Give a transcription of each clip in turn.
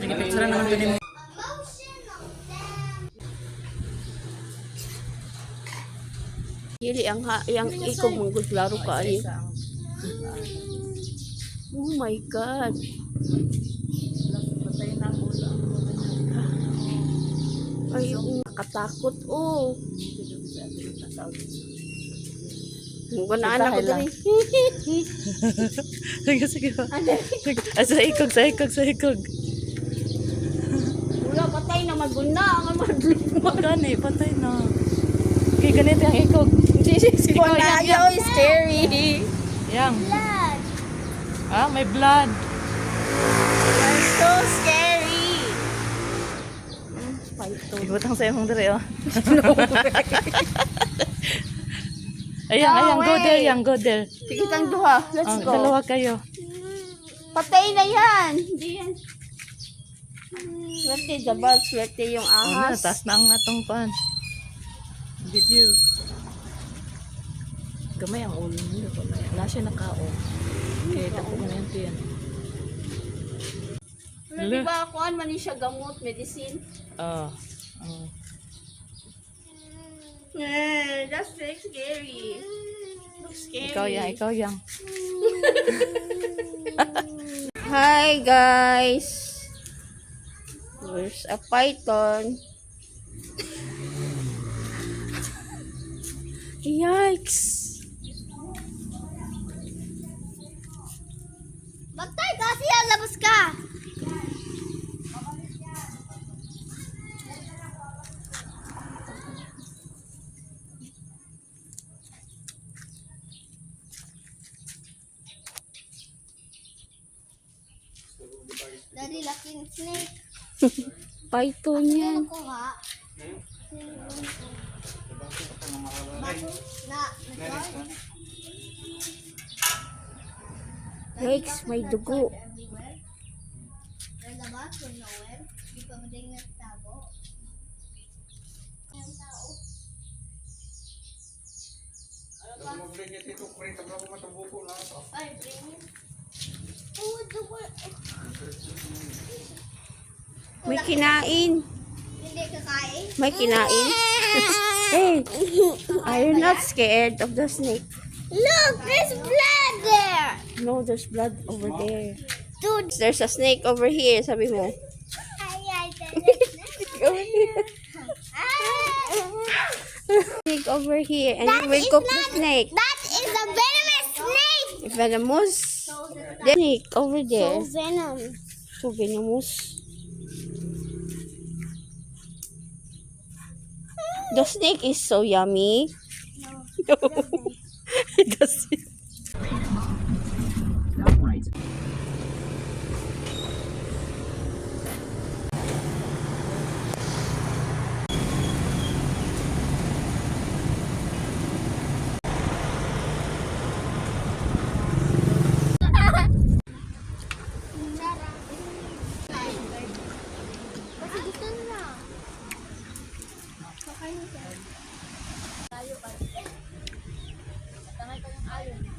Nagipicture naman ito din. Dili ang ikog mong laro ka ali. Oh my God. Ay, nakatakot oh. Mungkin anak ko dali. Sige, sige. Sa ikog. Wala, patay na maguna. Ang Magana eh, patay na. Okay, ganito yung ikog. Sige, yang scary. Yang. Blood. Ah, may blood. You're so scary. Ibutang sa imong dire, oh. Ayan, go there. Sige kang duha. Let's go. Dalawa kayo. Patay na yan. Hindi yan. Swerte jabal, swerte yung ahas. Taas na ang atong pan. Video. Gamay ang ulo nyo. Wala siya nakao. Okay, tapo mo na yan yan. Pero di ba kuan man siya gamot, medicine? That's very scary. Looks scary. Ikaw yang. Hi guys. There's a python. Yikes. Bagtay kasi yan, labas ka. Dari laking snake. Python yan. Ko ha. Yikes, may dugo. Labas from nowhere. Di pa mading nagtago. Ang tao. Ay, bring it. Oh, dugo. May kinain. Hindi kakain. May kinain. Hey, are you not scared of the snake? Look, there's blood there. No, there's blood over there. Dude. There's a snake over here, sabi mo. Snake over here, and you will cook the snake. That is a venomous snake. Venomous. The snake over there. So venom. So venomous. The snake is so yummy. No. It doesn't. Kasi gusto nila. Kakain ka. Tayo ka. Tangay ka ng ayon.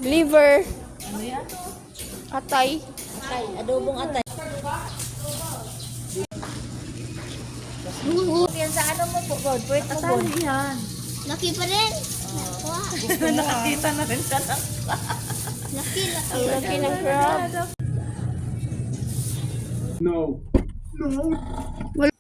Liver. Ano yan? Atay. Atay, adobong atay. Yan sa ano mo po, God? Pwede mo, God. Yan. Laki pa rin. Nakuha. Nakakita na rin ka na. Laki. Ang laki ng crab. No. Wala